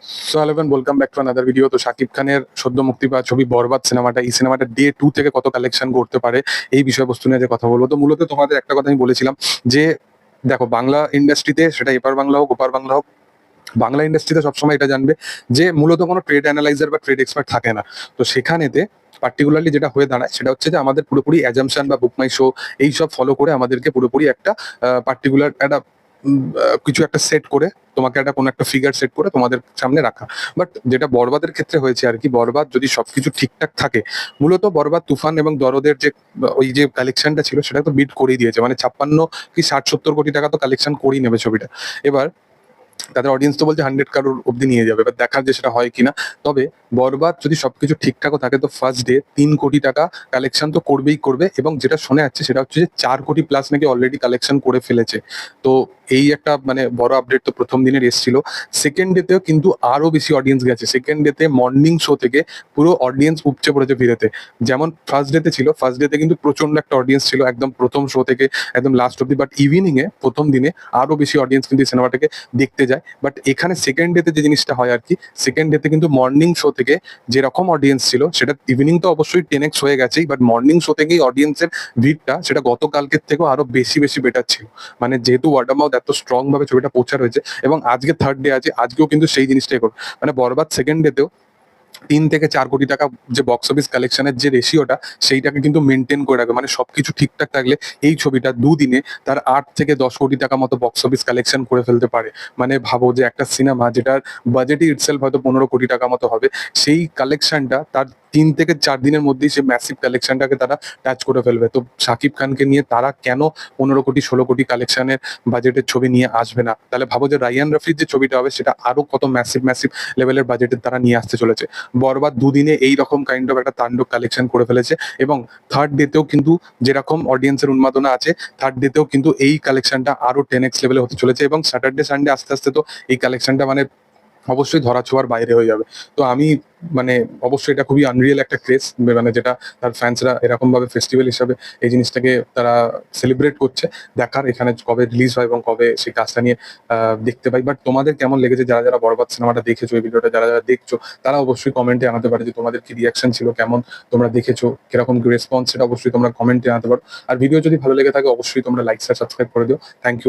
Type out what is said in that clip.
So hello everyone, welcome back to another video. তো শাকিব খানের সদ্য মুক্তি পাওয়া ছবি বরবাদ সিনেমাটা, এই সিনেমাটা ডে 2 থেকে কত কালেকশন করতে পারে এই বিষয়বস্তু নিয়ে যে কথা বলবো। তো মূলত তোমাদের একটা কথা আমি বলেছিলাম যে দেখো, বাংলা ইন্ডাস্ট্রিতে, সেটা এপার বাংলা হোক ওপার বাংলা হোক, বাংলা ইন্ডাস্ট্রিতে সবসময় এটা জানবে যে মূলত কোনো ট্রেড অ্যানালাইজার বা ট্রেড এক্সপার্ট থাকে না। তো সেখানেতে পার্টিকুলারলি যেটা হয়ে দাঁড়ায় সেটা হচ্ছে যে আমাদের পুরোপুরি অ্যাজাম্পশন বা বুক মাই শো এইসব ফলো করে আমাদেরকে পুরোপুরি একটা পার্টিকুলার একটা কিছু একটা সেট করে, তোমাকে একটা কোনো একটা ফিগার সেট করে তোমাদের সামনে রাখা। বাট যেটা বরবাদের ক্ষেত্রে হয়েছে আর কি, বরবাদ যদি সবকিছু ঠিকঠাক থাকে, মূলত বরবাদ, তুফান এবং দরদের যে ওই যে কালেকশনটা ছিল সেটা তো বিট করেই দিয়েছে। মানে 56 কি 60-70 কোটি টাকা তো কালেকশন করেই নেবে ছবিটা। এবার তাদের অডিয়েন্স তো বলছে 100 কারোর অব্দি নিয়ে যাবে, এবার দেখার যে সেটা হয় কিনা। তবে বরবাদ যদি সবকিছু ঠিকঠাকও থাকে তো ফার্স্ট ডে 3 কোটি টাকা কালেকশন তো করবেই করবে, এবং যেটা শোনা যাচ্ছে সেটা হচ্ছে যে 4 কোটি প্লাস নাকি অলরেডি কালেকশন করে ফেলেছে। তো এই একটা মানে বড় আপডেট তো প্রথম দিনের এসেছিল। সেকেন্ড ডেতেও কিন্তু আরো বেশি অডিয়েন্স গেছে। সেকেন্ড ডেতে মর্নিং শো থেকে পুরো অডিয়েন্স উপচে পড়েছে ভিড়েতে। যেমন ফার্স্ট ডেতে ছিল, ফার্স্ট ডেতে কিন্তু প্রচন্ড একটা অডিয়েন্স ছিল একদম প্রথম শো থেকে একদম লাস্ট অব্দি। বাট ইভিনিং এ প্রথম দিনে আরো বেশি অডিয়েন্স কিন্তু এই সিনেমাটাকে দেখতে যায়। বাট এখানে সেকেন্ড ডেতে যে জিনিসটা হয় আর কি, সেকেন্ড ডেতে কিন্তু মর্নিং শো থেকে যেরকম অডিয়েন্স ছিল সেটা ইভিনিং তো অবশ্যই 10x হয়ে গেছেই, বাট মর্নিং শো থেকেই অডিয়েন্সের ভিড়টা সেটা গতকালকের থেকেও আরো বেশি বেশি বেটার ছিল। মানে যেহেতু ওয়ার্ড অফ মাউথ এত স্ট্রং ভাবে ছবিটা প্রচার হয়েছে, এবং আজকে থার্ড ডে আছে, আজকেও কিন্তু সেই জিনিসটাই করবে। মানে বরবাদ সেকেন্ড ডেতেও 3 থেকে 4 কোটি টাকা যে বক্স অফিস কালেকশনের যে রেশিওটা, সেইটাকে কিন্তু মেনটেন করে রাখবে। মানে সবকিছু ঠিকঠাক থাকলে এই ছবিটা দুদিনে তার 8 থেকে 10 কোটি টাকা মতো বক্স অফিস কালেকশন করে ফেলতে পারে। মানে ভাবো যে একটা সিনেমা যেটার বাজেটই ইটসেলফ হয়তো 15 কোটি টাকা মতো হবে, সেই কালেকশনটা তার 3 থেকে 4 দিনের মধ্যেই সে ম্যাসিভ কালেকশনটাকে তারা টাচ করে ফেলবে। তো শাকিব খানকে নিয়ে তারা কেন 15 কোটি 16 কোটি কালেকশনের বাজেটের ছবি নিয়ে আসবে না? তাহলে ভাবো যে রায়ান রাফির যে ছবিটা হবে সেটা আরো কত ম্যাসিভ ম্যাসিভ লেভেলের বাজেটের তারা নিয়ে আসতে চলেছে। বরবাদ দুদিনে এই রকম কাইন্ড অফ একটা তাণ্ডব কালেকশন করে ফেলেছে, এবং থার্ড ডেতেও কিন্তু যেরকম অডিয়েন্সের উন্মাদনা আছে, থার্ড ডেতেও কিন্তু এই কালেকশনটা আরো 10x লেভেলে হতে চলেছে, এবং স্যাটারডে সানডে আস্তে আস্তে তো এই কালেকশনটা মানে অবশ্যই ধরা ছোঁয়ার বাইরে হয়ে যাবে। তো আমি মানে অবশ্যই এটা খুবই আনরিয়েল একটা ক্রেজ, মানে যেটা তার ফ্যান্সরা এরকম ভাবে ফেস্টিভ্যাল হিসাবে এই জিনিসটাকে তারা সেলিব্রেট করছে। দেখার এখানে কবে রিলিজ হয় এবং কবে সেই কাজটা নিয়ে দেখতে পাই। বাট তোমাদের কেমন লেগেছে? যারা যারা বরবাদ সিনেমাটা দেখেছো, এই ভিডিওটা যারা যারা দেখছো, তারা অবশ্যই কমেন্টে জানাতে পারে যে তোমাদের কি রিয়াকশন ছিল, কেমন তোমরা দেখেছো, কিরকম কি রেসপন্স, সেটা অবশ্যই তোমরা কমেন্টে জানাতে পারো। আর ভিডিও যদি ভালো লেগে থাকে অবশ্যই তোমরা লাইক শেয়ার সাবস্ক্রাইব করে দিও। Thank you.